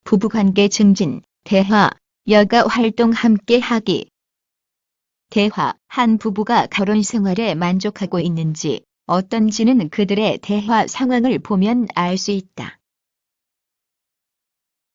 부부관계 증진, 대화, 여가 활동 함께 하기. 대화, 한 부부가 결혼 생활에 만족하고 있는지 어떤지는 그들의 대화 상황을 보면 알 수 있다.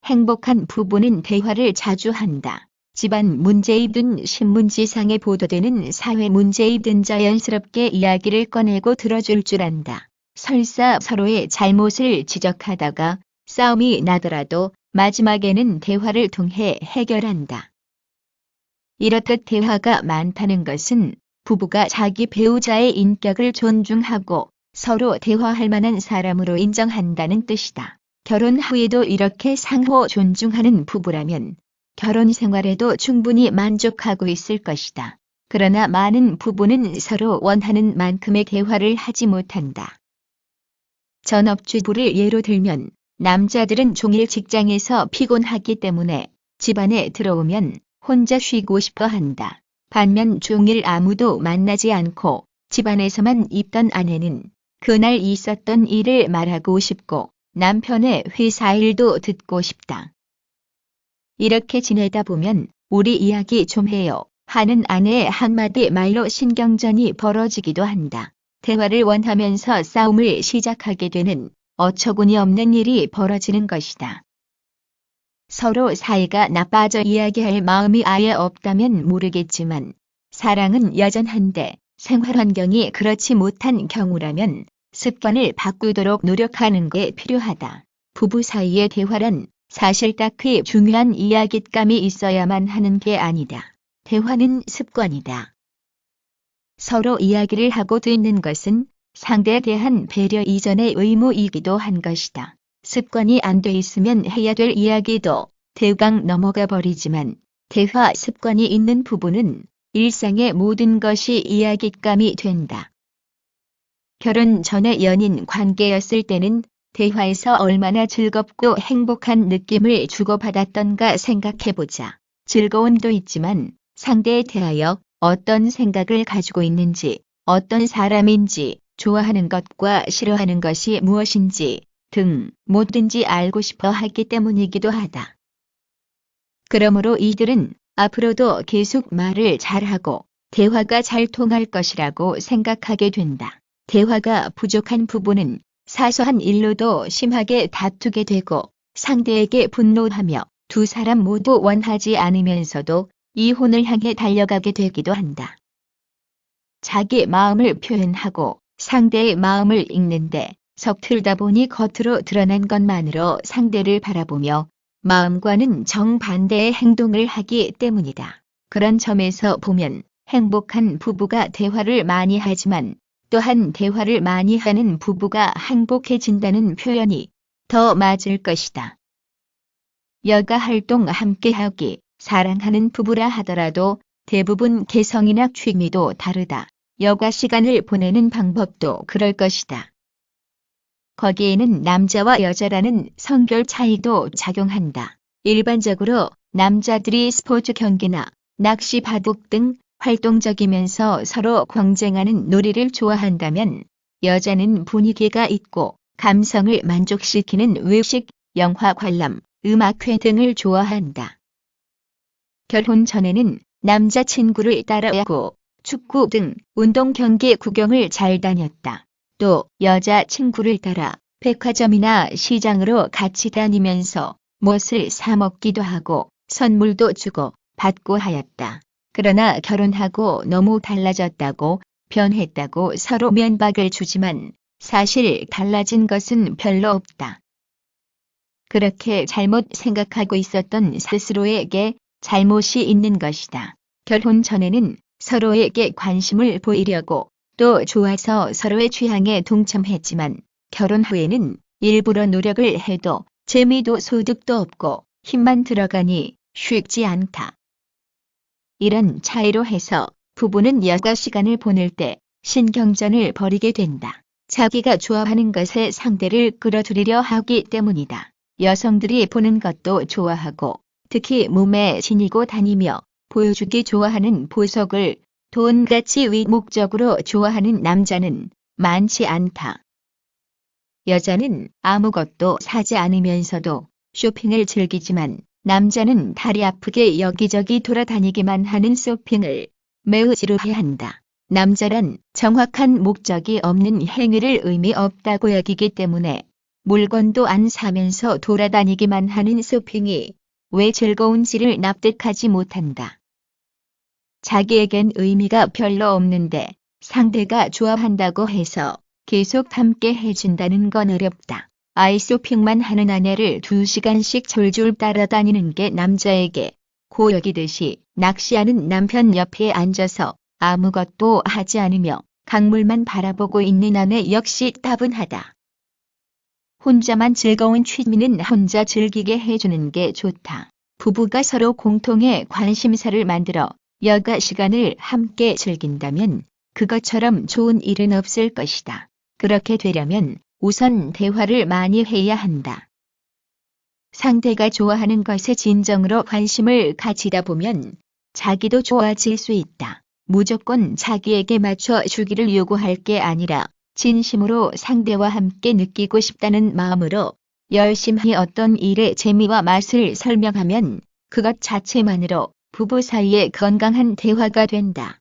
행복한 부부는 대화를 자주 한다. 집안 문제이든 신문지상에 보도되는 사회 문제이든 자연스럽게 이야기를 꺼내고 들어줄 줄 안다. 설사 서로의 잘못을 지적하다가 싸움이 나더라도 마지막에는 대화를 통해 해결한다. 이렇듯 대화가 많다는 것은 부부가 자기 배우자의 인격을 존중하고 서로 대화할 만한 사람으로 인정한다는 뜻이다. 결혼 후에도 이렇게 상호 존중하는 부부라면 결혼 생활에도 충분히 만족하고 있을 것이다. 그러나 많은 부부는 서로 원하는 만큼의 대화를 하지 못한다. 전업주부를 예로 들면 남자들은 종일 직장에서 피곤하기 때문에 집안에 들어오면 혼자 쉬고 싶어 한다. 반면 종일 아무도 만나지 않고 집안에서만 있던 아내는 그날 있었던 일을 말하고 싶고 남편의 회사 일도 듣고 싶다. 이렇게 지내다 보면 우리 이야기 좀 해요 하는 아내의 한마디 말로 신경전이 벌어지기도 한다. 대화를 원하면서 싸움을 시작하게 되는 어처구니 없는 일이 벌어지는 것이다. 서로 사이가 나빠져 이야기할 마음이 아예 없다면 모르겠지만 사랑은 여전한데 생활 환경이 그렇지 못한 경우라면 습관을 바꾸도록 노력하는 게 필요하다. 부부 사이의 대화란 사실 딱히 중요한 이야깃감이 있어야만 하는 게 아니다. 대화는 습관이다. 서로 이야기를 하고 듣는 것은 상대에 대한 배려 이전의 의무이기도 한 것이다. 습관이 안 돼 있으면 해야 될 이야기도 대강 넘어가 버리지만 대화 습관이 있는 부부는 일상의 모든 것이 이야깃감이 된다. 결혼 전에 연인 관계였을 때는 대화에서 얼마나 즐겁고 행복한 느낌을 주고받았던가 생각해보자. 즐거움도 있지만 상대에 대하여 어떤 생각을 가지고 있는지, 어떤 사람인지, 좋아하는 것과 싫어하는 것이 무엇인지 등 뭐든지 알고 싶어 하기 때문이기도 하다. 그러므로 이들은 앞으로도 계속 말을 잘하고 대화가 잘 통할 것이라고 생각하게 된다. 대화가 부족한 부부는 사소한 일로도 심하게 다투게 되고 상대에게 분노하며 두 사람 모두 원하지 않으면서도 이혼을 향해 달려가게 되기도 한다. 자기 마음을 표현하고 상대의 마음을 읽는데 서툴다 보니 겉으로 드러난 것만으로 상대를 바라보며 마음과는 정반대의 행동을 하기 때문이다. 그런 점에서 보면 행복한 부부가 대화를 많이 하지만 또한 대화를 많이 하는 부부가 행복해진다는 표현이 더 맞을 것이다. 여가 활동 함께하기, 사랑하는 부부라 하더라도 대부분 개성이나 취미도 다르다. 여가 시간을 보내는 방법도 그럴 것이다. 거기에는 남자와 여자라는 성별 차이도 작용한다. 일반적으로 남자들이 스포츠 경기나 낚시 바둑 등 활동적이면서 서로 경쟁하는 놀이를 좋아한다면 여자는 분위기가 있고 감성을 만족시키는 외식, 영화 관람, 음악회 등을 좋아한다. 결혼 전에는 남자친구를 따라하고 축구 등 운동 경기 구경을 잘 다녔다. 또 여자친구를 따라 백화점이나 시장으로 같이 다니면서 무엇을 사 먹기도 하고 선물도 주고 받고 하였다. 그러나 결혼하고 너무 달라졌다고 변했다고 서로 면박을 주지만 사실 달라진 것은 별로 없다. 그렇게 잘못 생각하고 있었던 스스로에게 잘못이 있는 것이다. 결혼 전에는 서로에게 관심을 보이려고 또 좋아서 서로의 취향에 동참했지만 결혼 후에는 일부러 노력을 해도 재미도 소득도 없고 힘만 들어가니 쉽지 않다. 이런 차이로 해서 부부는 여가 시간을 보낼 때 신경전을 벌이게 된다. 자기가 좋아하는 것에 상대를 끌어들이려 하기 때문이다. 여성들이 보는 것도 좋아하고 특히 몸에 지니고 다니며 보여주기 좋아하는 보석을 돈같이 위목적으로 좋아하는 남자는 많지 않다. 여자는 아무것도 사지 않으면서도 쇼핑을 즐기지만 남자는 다리 아프게 여기저기 돌아다니기만 하는 쇼핑을 매우 지루해한다. 남자란 정확한 목적이 없는 행위를 의미 없다고 여기기 때문에 물건도 안 사면서 돌아다니기만 하는 쇼핑이 왜 즐거운지를 납득하지 못한다. 자기에겐 의미가 별로 없는데 상대가 좋아한다고 해서 계속 함께 해준다는 건 어렵다. 아이 쇼핑만 하는 아내를 2시간씩 졸졸 따라다니는 게 남자에게 고역이듯이 낚시하는 남편 옆에 앉아서 아무것도 하지 않으며 강물만 바라보고 있는 아내 역시 따분하다. 혼자만 즐거운 취미는 혼자 즐기게 해주는 게 좋다. 부부가 서로 공통의 관심사를 만들어 여가 시간을 함께 즐긴다면 그것처럼 좋은 일은 없을 것이다. 그렇게 되려면 우선 대화를 많이 해야 한다. 상대가 좋아하는 것에 진정으로 관심을 가지다 보면 자기도 좋아질 수 있다. 무조건 자기에게 맞춰 주기를 요구할 게 아니라 진심으로 상대와 함께 느끼고 싶다는 마음으로 열심히 어떤 일의 재미와 맛을 설명하면 그것 자체만으로 부부 사이의 건강한 대화가 된다.